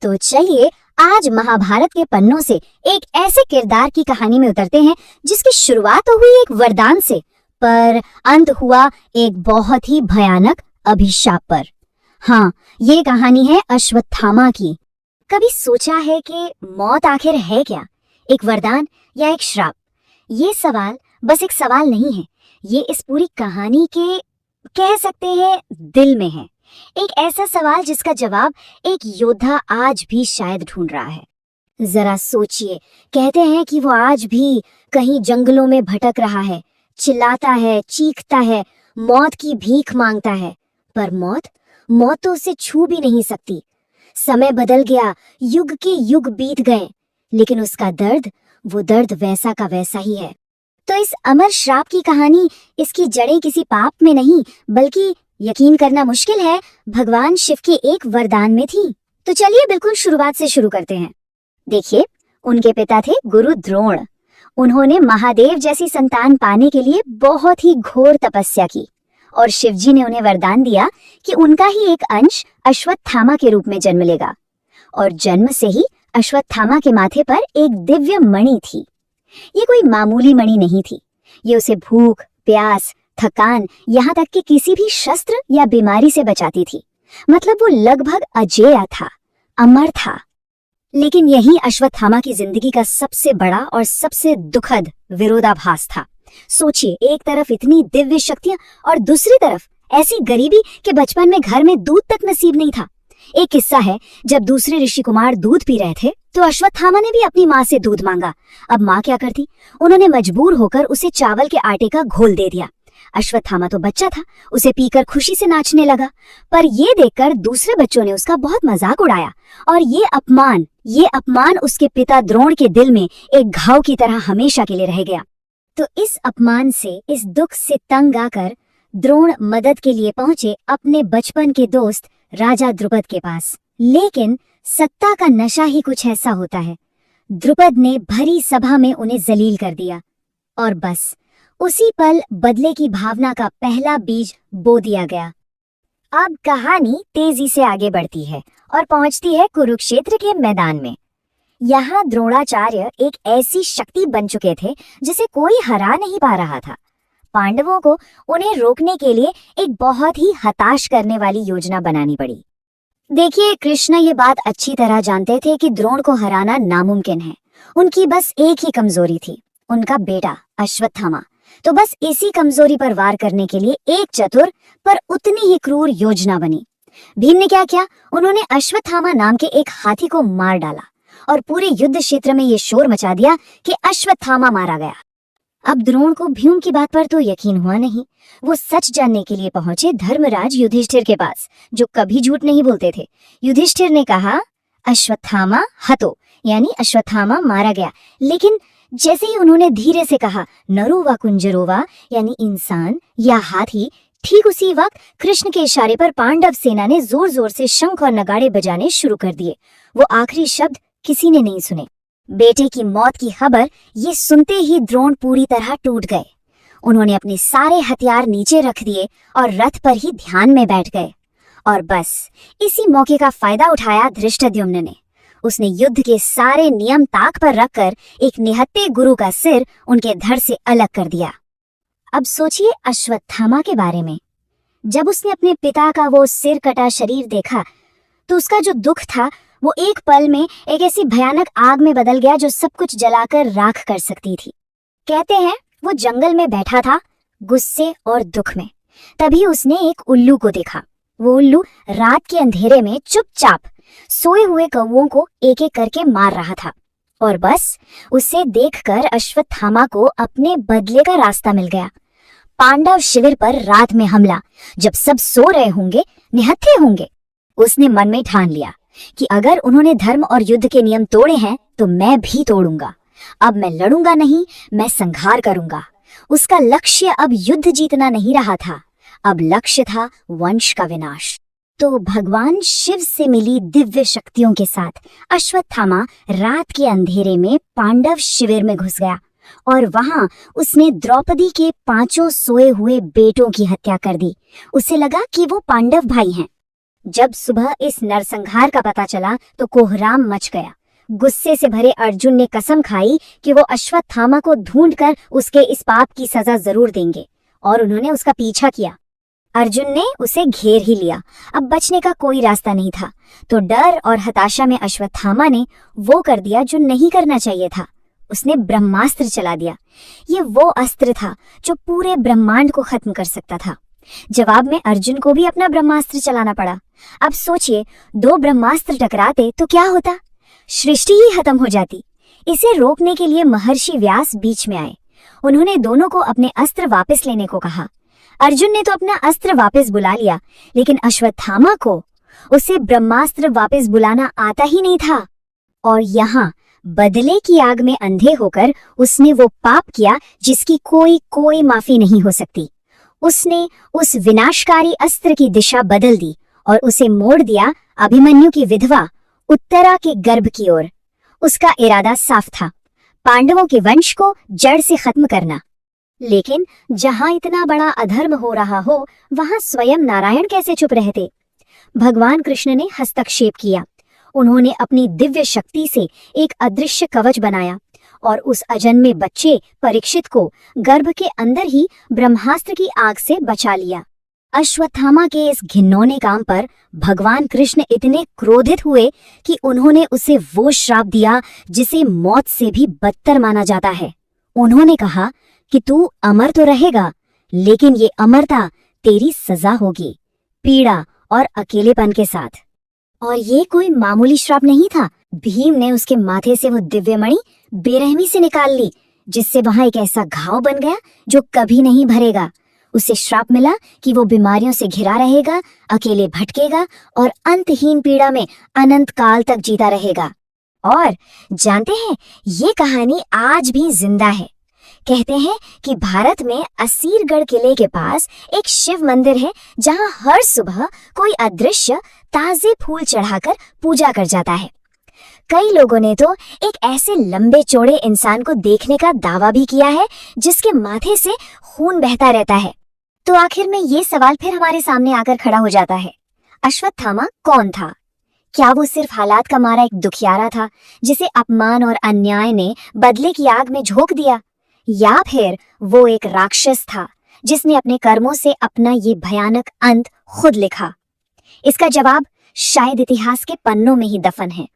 तो चलिए आज महाभारत के पन्नों से एक ऐसे किरदार की कहानी में उतरते हैं जिसकी शुरुआत तो हुई एक वरदान से, पर अंत हुआ एक बहुत ही भयानक अभिशाप पर। हाँ, ये कहानी है अश्वत्थामा की। कभी सोचा है कि मौत आखिर है क्या, एक वरदान या एक श्राप? ये सवाल बस एक सवाल नहीं है, ये इस पूरी कहानी के कह सकते हैं दिल में है। एक ऐसा सवाल जिसका जवाब एक योद्धा आज भी शायद ढूंढ रहा है। जरा सोचिए, कहते हैं कि वो आज भी कहीं जंगलों में भटक रहा है, चिल्लाता है, चीखता है, मौत की भीख मांगता है, पर मौत तो उसे छू भी नहीं सकती। समय बदल गया, युग के युग बीत गए, लेकिन उसका दर्द, वो दर्द वैसा का वैसा ही है। तो इस अमर श्राप की कहानी, इसकी जड़ें किसी पाप में नहीं, बल्कि यकीन करना मुश्किल है, भगवान शिव के एक वरदान में थी। तो चलिए बिल्कुल शुरुआत से शुरू करते हैं। देखिए, उनके पिता थे गुरु द्रोण। उन्होंने महादेव जैसी संतान पाने के लिए बहुत ही घोर तपस्या की और शिवजी ने उन्हें वरदान दिया कि उनका ही एक अंश अश्वत्थामा के रूप में जन्म लेगा। और जन्म से ही अश्वत्थामा के माथे पर एक दिव्य मणि थी। ये कोई मामूली मणि नहीं थी, ये उसे भूख, प्यास, थकान, यहाँ तक कि किसी भी शस्त्र या बीमारी से बचाती थी। मतलब वो लगभग अजेय था, अमर था। लेकिन यही अश्वत्थामा की जिंदगी का सबसे बड़ा और सबसे दुखद विरोधाभास था। सोचिए, एक तरफ इतनी दिव्य शक्तियां और दूसरी तरफ ऐसी गरीबी कि बचपन में घर में दूध तक नसीब नहीं था। एक किस्सा है, जब दूसरे ऋषि कुमार दूध पी रहे थे तो अश्वत्थामा ने भी अपनी माँ से दूध मांगा। अब माँ क्या करती, उन्होंने मजबूर होकर उसे चावल के आटे का घोल दे दिया। अश्वत्थामा तो बच्चा था, उसे पीकर खुशी से नाचने लगा, पर ये देखकर दूसरे बच्चों ने उसका बहुत मजाक उड़ाया और ये अपमान उसके पिता द्रोण के दिल में एक घाव की तरह हमेशा के लिए रह गया। तो इस अपमान से, इस दुख से तंग आकर द्रोण मदद के लिए पहुंचे अपने बचपन के दोस्त राजा द्रुपद के पास। लेकिन सत्ता का नशा ही कुछ ऐसा होता है, द्रुपद ने भरी सभा में उन्हें जलील कर दिया और बस उसी पल बदले की भावना का पहला बीज बो दिया गया। अब कहानी तेजी से आगे बढ़ती है और पहुंचती है कुरुक्षेत्र के मैदान में। यहाँ द्रोणाचार्य एक ऐसी शक्ति बन चुके थे जिसे कोई हरा नहीं पा रहा था। पांडवों को उन्हें रोकने के लिए एक बहुत ही हताश करने वाली योजना बनानी पड़ी। देखिए, कृष्ण ये बात अच्छी तरह जानते थे कि द्रोण को हराना नामुमकिन है। उनकी बस एक ही कमजोरी थी, उनका बेटा अश्वत्थामा। तो बस इसी कमजोरी पर वार करने के लिए एक चतुर पर उतनी ही क्रूर योजना बनी। भीम ने क्या किया, उन्होंने अश्वत्थामा नाम के एक हाथी को मार डाला और पूरे युद्ध क्षेत्र में ये शोर मचा दिया कि अश्वत्थामा मारा गया। अब द्रोण को भीम की बात पर तो यकीन हुआ नहीं। वो सच जानने के लिए पहुंचे धर्मराज युधिष्ठिर के पास, जो कभी झूठ नहीं बोलते थे। युधिष्ठिर ने कहा, अश्वत्थामा हतो, यानी अश्वत्थामा मारा गया। लेकिन जैसे ही उन्होंने धीरे से कहा नरोवा कुंजरोवा, यानी इंसान या हाथी, ठीक उसी वक्त कृष्ण के इशारे पर पांडव सेना ने जोर जोर से शंख और नगाड़े बजाने शुरू कर दिए। वो आखिरी शब्द किसी ने नहीं सुने। बेटे की मौत की खबर ये सुनते ही द्रोण पूरी तरह टूट गए। उन्होंने अपने सारे हथियार नीचे रख दिए और रथ पर ही ध्यान में बैठ गए। और बस इसी मौके का फायदा उठाया धृष्टद्युम्न ने। उसने युद्ध के सारे नियम ताक पर रखकर एक निहत्थे गुरु का सिर उनके धड़ से अलग कर दिया। अब सोचिए अश्वत्थामा के बारे में। जब उसने अपने पिता का वो सिर कटा शरीर देखा तो उसका जो दुख था वो एक पल में एक ऐसी भयानक आग में बदल गया जो सब कुछ जलाकर राख कर सकती थी। कहते हैं वो जंगल में बैठा था, गुस्से और दुख में। तभी उसने एक उल्लू को देखा। वो उल्लू रात के अंधेरे में चुपचाप सोए हुए कौवों को एक एक करके मार रहा था। और बस उसे देखकर अश्वत्थामा को अपने बदले का रास्ता मिल गया। पांडव शिविर पर रात में हमला, जब सब सो रहे होंगे, निहत्थे होंगे। उसने मन में ठान लिया कि अगर उन्होंने धर्म और युद्ध के नियम तोड़े हैं तो मैं भी तोड़ूंगा। अब मैं लड़ूंगा नहीं, मैं संहार करूंगा। उसका लक्ष्य अब युद्ध जीतना नहीं रहा था, अब लक्ष्य था वंश का विनाश। तो भगवान शिव से मिली दिव्य शक्तियों के साथ अश्वत्थामा रात के अंधेरे में पांडव शिविर में घुस गया और वहां उसने द्रौपदी के 5 सोए हुए बेटों की हत्या कर दी। उसे लगा कि वो पांडव भाई हैं। जब सुबह इस नरसंहार का पता चला तो कोहराम मच गया। गुस्से से भरे अर्जुन ने कसम खाई कि वो अश्वत्थामा को ढूंढकर उसके इस पाप की सजा जरूर देंगे, और उन्होंने उसका पीछा किया। अर्जुन ने उसे घेर ही लिया। अब बचने का कोई रास्ता नहीं था, तो डर और हताशा में अश्वत्थामा ने वो कर दिया जो नहीं करना चाहिए था। उसने ब्रह्मास्त्र चला दिया। ये वो अस्त्र था जो पूरे ब्रह्मांड को खत्म कर सकता था। जवाब में अर्जुन को भी अपना ब्रह्मास्त्र चलाना पड़ा। अब सोचिए, दो ब्रह्मास्त्र टकराते तो क्या होता? सृष्टि ही खत्म हो जाती। इसे रोकने के लिए महर्षि व्यास बीच में आए। उन्होंने दोनों को अपने अस्त्र वापस लेने को कहा। अर्जुन ने तो अपना अस्त्र वापस बुला लिया, लेकिन अश्वत्थामा को उसे ब्रह्मास्त्र वापस बुलाना आता ही नहीं था। और यहाँ बदले की आग में अंधे होकर उसने वो पाप किया जिसकी कोई माफी नहीं हो सकती। उसने उस विनाशकारी अस्त्र की दिशा बदल दी और उसे मोड़ दिया अभिमन्यु की विधवा उत्तरा के गर्भ की ओर। उसका इरादा साफ था, पांडवों के वंश को जड़ से खत्म करना। लेकिन जहां इतना बड़ा अधर्म हो रहा हो, वहां स्वयं नारायण कैसे चुप रहते? भगवान कृष्ण ने हस्तक्षेप किया। उन्होंने अपनी दिव्य शक्ति से एक अदृश्य कवच बनाया और उस अजन्मे बच्चे परीक्षित को गर्भ के अंदर ही ब्रह्मास्त्र की आग से बचा लिया। अश्वत्थामा के इस घिनौने काम पर भगवान कृष्ण इतने क्रोधित हुए कि उन्होंने उसे वो श्राप दिया जिसे मौत से भी बदतर माना जाता है। उन्होंने कहा कि तू अमर तो रहेगा, लेकिन ये अमरता तेरी सजा होगी, पीड़ा और अकेलेपन के साथ। और ये कोई मामूली श्राप नहीं था। भीम ने उसके माथे से वो दिव्य मणि बेरहमी से निकाल ली, जिससे वहां एक ऐसा घाव बन गया जो कभी नहीं भरेगा। उसे श्राप मिला कि वो बीमारियों से घिरा रहेगा, अकेले भटकेगा और अंतहीन पीड़ा में अनंत काल तक जीता रहेगा। और जानते हैं, ये कहानी आज भी जिंदा है। कहते हैं कि भारत में असीरगढ़ किले के पास एक शिव मंदिर है, जहां हर सुबह कोई अदृश्य ताजे फूल चढ़ाकर पूजा कर जाता है। कई लोगों ने तो एक ऐसे लंबे चौड़े इंसान को देखने का दावा भी किया है जिसके माथे से खून बहता रहता है। तो आखिर में ये सवाल फिर हमारे सामने आकर खड़ा हो जाता है, अश्वत्थामा कौन था? क्या वो सिर्फ हालात का मारा एक दुखियारा था जिसे अपमान और अन्याय ने बदले की आग में झोंक दिया, या फिर वो एक राक्षस था जिसने अपने कर्मों से अपना ये भयानक अंत खुद लिखा? इसका जवाब शायद इतिहास के पन्नों में ही दफन है।